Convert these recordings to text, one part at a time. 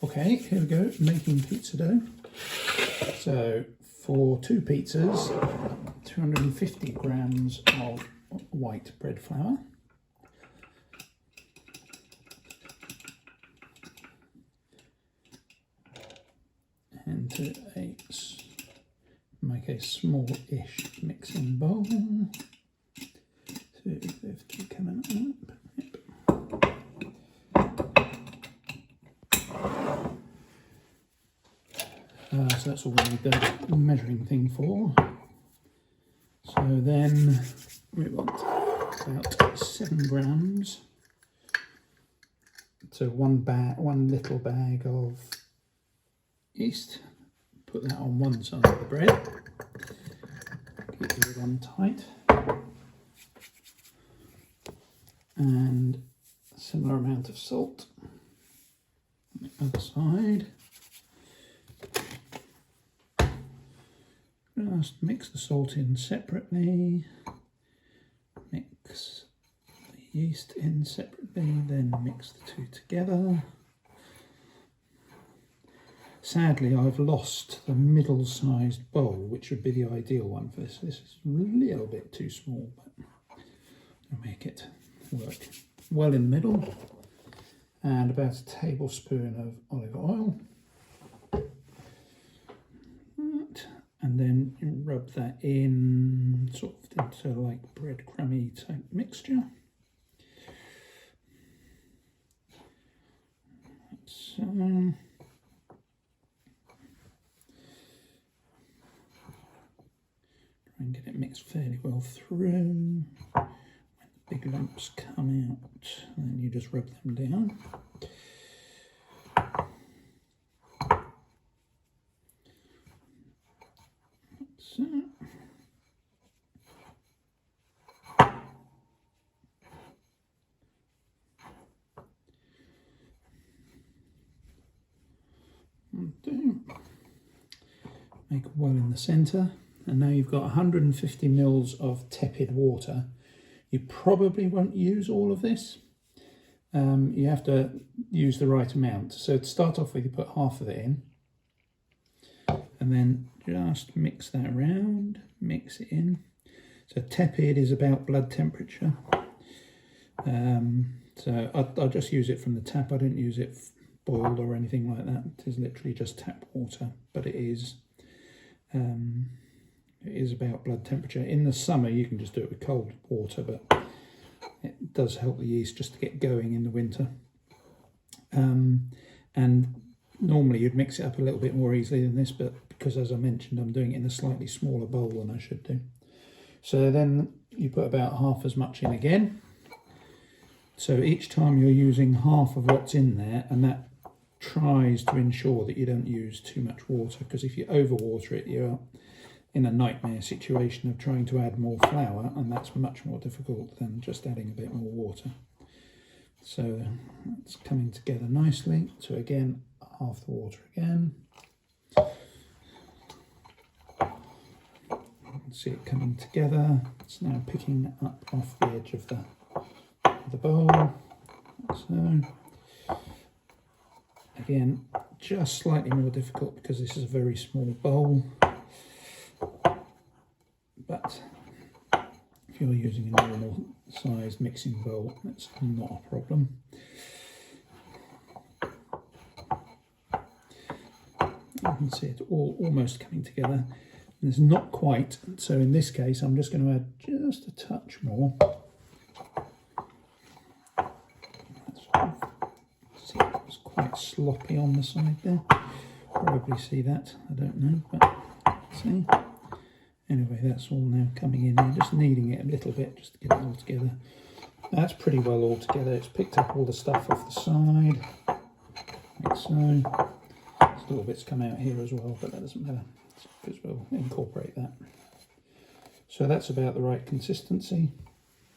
Okay, here we go, making pizza dough. So for 2 pizzas, 250 grams of white bread flour. Into make a small-ish mixing bowl. 250 coming up. So that's all we need the measuring thing for. So then we want about 7 grams. So one little bag of yeast. Put that on one side of the bread. Keep the lid on tight. And a similar amount of salt on the other side. Just mix the salt in separately, mix the yeast in separately, then mix the two together. Sadly, I've lost the middle-sized bowl, which would be the ideal one for this. This is a little bit too small, but I'll make it work well in the middle. And about a tablespoon of olive oil. And then you rub that in sort of into like breadcrumby type mixture. So try and get it mixed fairly well through. When the big lumps come out, then you just rub them down. So. Make a well in the centre, and now you've got 150 mils of tepid water. You probably won't use all of this. You have to use the right amount. So to start off with, you put half of it in, and then just mix that around, mix it in. So tepid is about blood temperature. So I'll just use it from the tap. I don't use it boiled or anything like that. It is literally just tap water, but it is about blood temperature. In the summer, you can just do it with cold water, but it does help the yeast just to get going in the winter. And normally you'd mix it up a little bit more easily than this, but because, as I mentioned, I'm doing it in a slightly smaller bowl than I should do. So then you put about half as much in again. So each time you're using half of what's in there, and that tries to ensure that you don't use too much water, because if you overwater it, you're in a nightmare situation of trying to add more flour, and that's much more difficult than just adding a bit more water. So it's coming together nicely. So again, half the water again. You can see it coming together. It's now picking up off the edge of the bowl. So again, just slightly more difficult because this is a very small bowl. But if you're using a normal sized mixing bowl, that's not a problem. You can see it all almost coming together. And it's not quite, so in this case I'm just going to add just a touch more. See, it was quite sloppy on the side there. Probably see that, I don't know, but see. Anyway, that's all now coming in. I'm just kneading it a little bit just to get it all together. That's pretty well all together. It's picked up all the stuff off the side, like so. There's little bits come out here as well, but that doesn't matter because we'll incorporate that. So that's about the right consistency.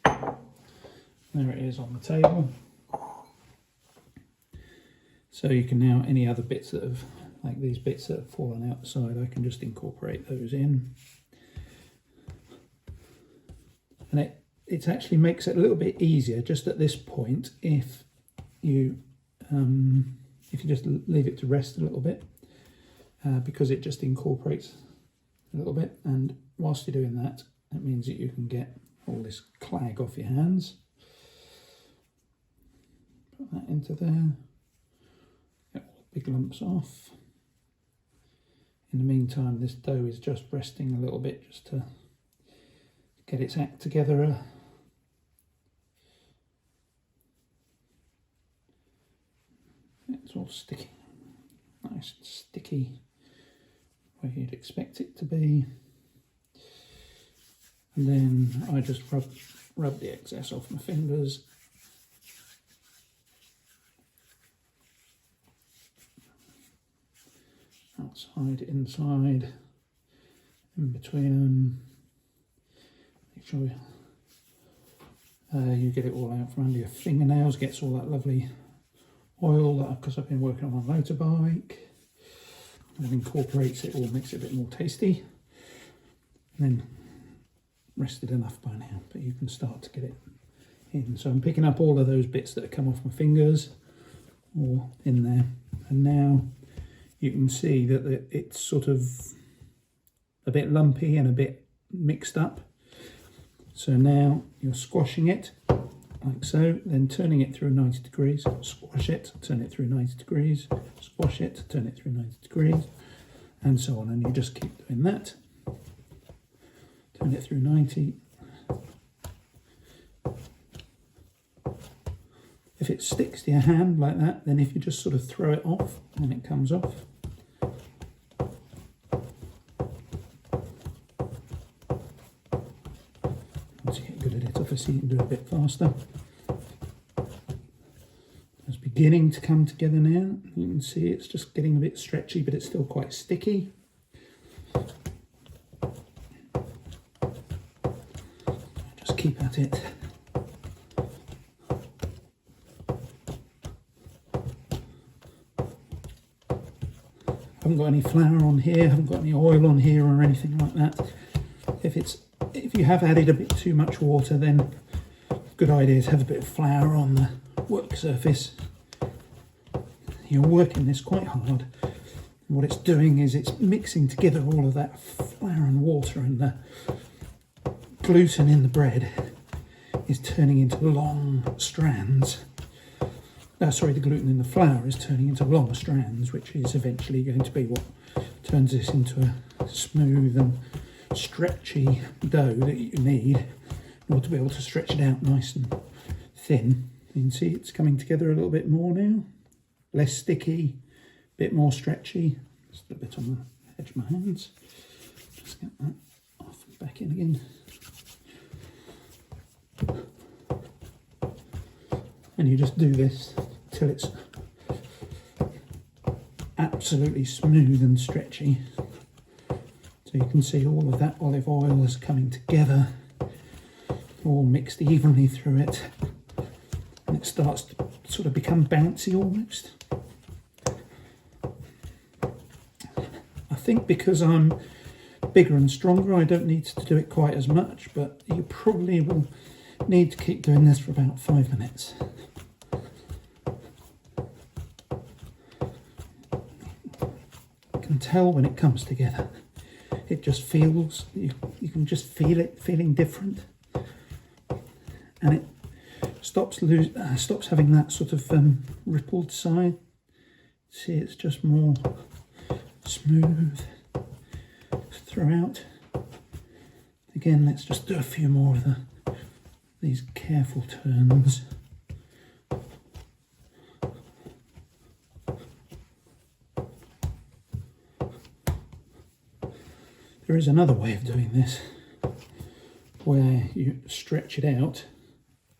There it is on the table. So you can now, any other bits that have, like these bits that have fallen out the side, I can just incorporate those in. And it actually makes it a little bit easier just at this point if you if you just leave it to rest a little bit, because it just incorporates a little bit, and whilst you're doing that, that means that you can get all this clag off your hands. Put that into there, get all the big lumps off. In the meantime, this dough is just resting a little bit just to get its act together. It's all sticky, nice and sticky, where you'd expect it to be. And then I just rub the excess off my fingers. Outside, inside, in between them. Make sure you get it all out from under your fingernails, gets all that lovely oil, because I've been working on my motorbike. And incorporates it all, makes it a bit more tasty. And then rested enough by now, but you can start to get it in. So I'm picking up all of those bits that have come off my fingers, all in there. And now you can see that it's sort of a bit lumpy and a bit mixed up. So now you're squashing it like so, then turning it through 90 degrees, squash it, turn it through 90 degrees, squash it, turn it through 90 degrees, and so on. And you just keep doing that. Turn it through 90. If it sticks to your hand like that, then if you just sort of throw it off, and it comes off. Once you get good at it, obviously you can do it a bit faster. It's beginning to come together now. You can see it's just getting a bit stretchy, but it's still quite sticky. Just keep at it. I haven't got any flour on here, haven't got any oil on here or anything like that. If you have added a bit too much water, then good idea to have a bit of flour on the work surface. You're working this quite hard. What it's doing is it's mixing together all of that flour and water, and the gluten in the bread is turning into long strands. The gluten in the flour is turning into long strands, which is eventually going to be what turns this into a smooth and stretchy dough that you need in order to be able to stretch it out nice and thin. You can see it's coming together a little bit more now. Less sticky, a bit more stretchy. Just a bit on the edge of my hands. Just get that off and back in again. And you just do this till it's absolutely smooth and stretchy. So you can see all of that olive oil is coming together, all mixed evenly through it. And it starts to sort of become bouncy almost. I think because I'm bigger and stronger, I don't need to do it quite as much, but you probably will need to keep doing this for about 5 minutes. You can tell when it comes together. It just feels, you can just feel it feeling different. And it stops having that sort of rippled side. See, it's just more smooth throughout. Again, let's just do a few more of these careful turns. There is another way of doing this, where you stretch it out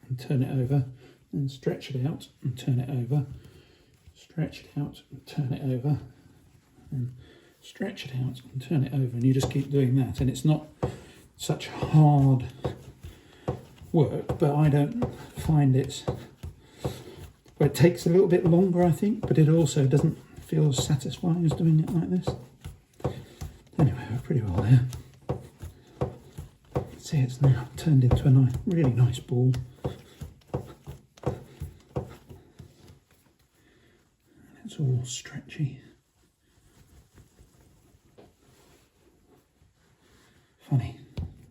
and turn it over, and stretch it out and turn it over, stretch it out and turn it over, and stretch it out and turn it over, and you just keep doing that. And it's not such hard work, but I don't find it takes a little bit longer, I think, but it also doesn't feel as satisfying as doing it like this. Anyway, we're pretty well there. See, it's now turned into a really nice ball. It's all stretchy. Funny,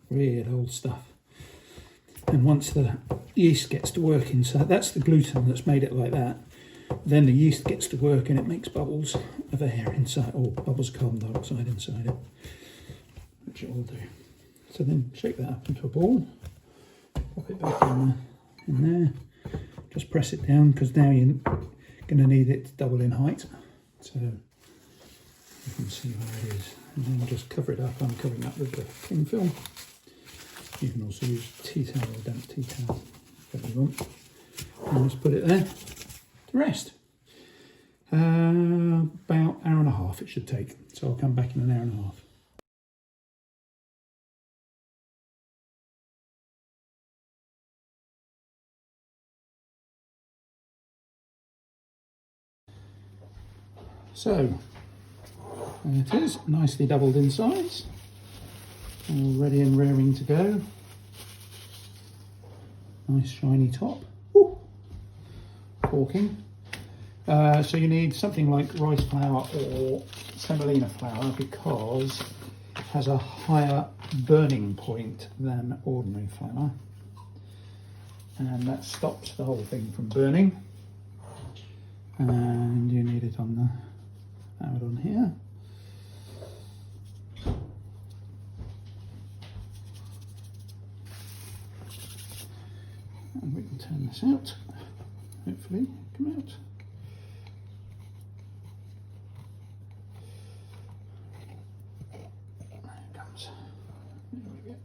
weird old stuff. And once the yeast gets to work inside, that's the gluten that's made it like that. Then the yeast gets to work and it makes bubbles of air inside, or bubbles of carbon dioxide inside it, which it will do. So then shake that up into a ball, pop it back in there, just press it down because now you're going to need it to double in height. So you can see where it is. And then just cover it up. I'm covering up with the cling film. You can also use tea towel or damp tea towel if you want. And just put it there to rest. About an hour and a half it should take. So I'll come back in an hour and a half. So there it is, nicely doubled in size, all ready and raring to go. Nice shiny top. Woo. Corking. So you need something like rice flour or semolina flour because it has a higher burning point than ordinary flour, and that stops the whole thing from burning. And you need it on the out on here. And we can turn this out, hopefully come out. There it comes. There we go.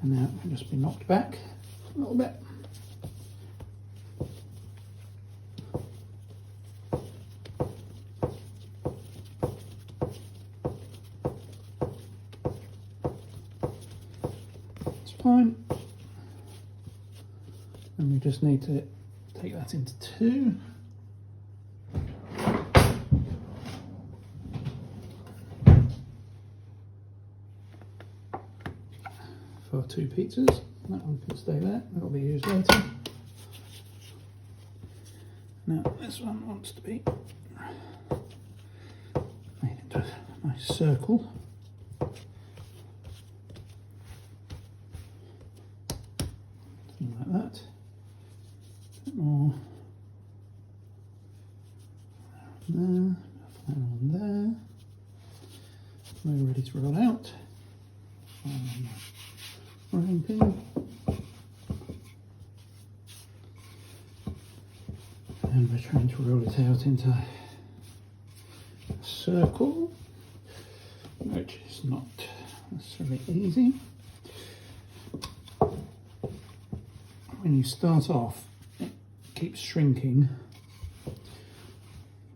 And now it can just be knocked back a little bit. It's fine. And we just need to take that into two. For 2 pizzas. That one can stay there, that'll be used later. Now this one wants to be made into a nice circle. Something like that. A bit more there, and there. We're ready to roll out. Rolling pin. And we're trying to roll it out into a circle, which is not necessarily easy. When you start off, it keeps shrinking,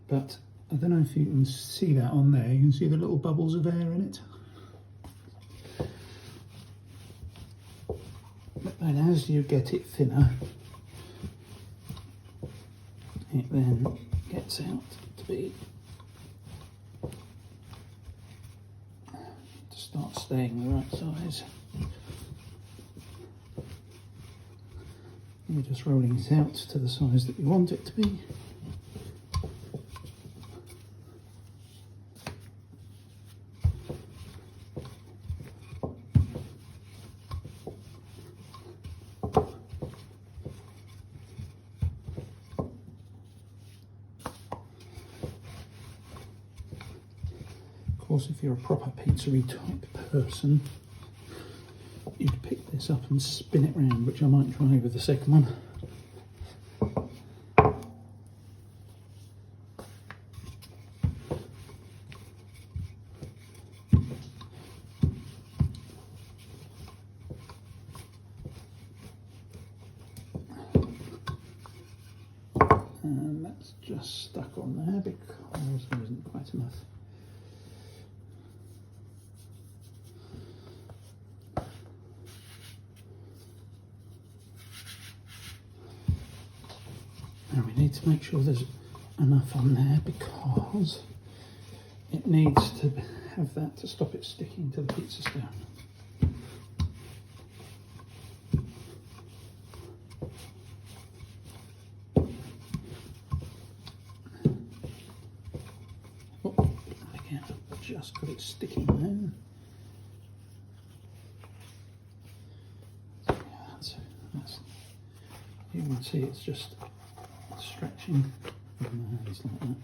but I don't know if you can see that on there. You can see the little bubbles of air in it. And as you get it thinner, it then gets out to be, to start staying the right size. You're just rolling it out to the size that you want it to be. Of course, if you're a proper pizzeria type person, you'd pick this up and spin it round, which I might try with the second one. And that's just stuck on there because there isn't quite enough. Now we need to make sure there's enough on there because it needs to have that to stop it sticking to the pizza stone. Oh, again, I've just got it sticking there. You can see it's just stretching with my hands like that.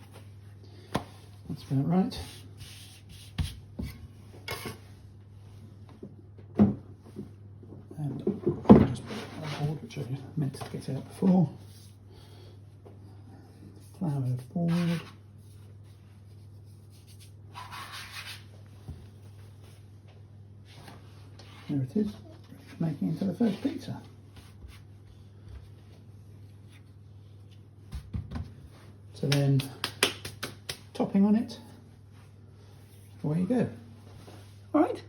That's about right. And I'll just put it on the board, which I meant to get out before. Flour forward. There it is, making into the first pizza. So then, topping on it, away you go. All right.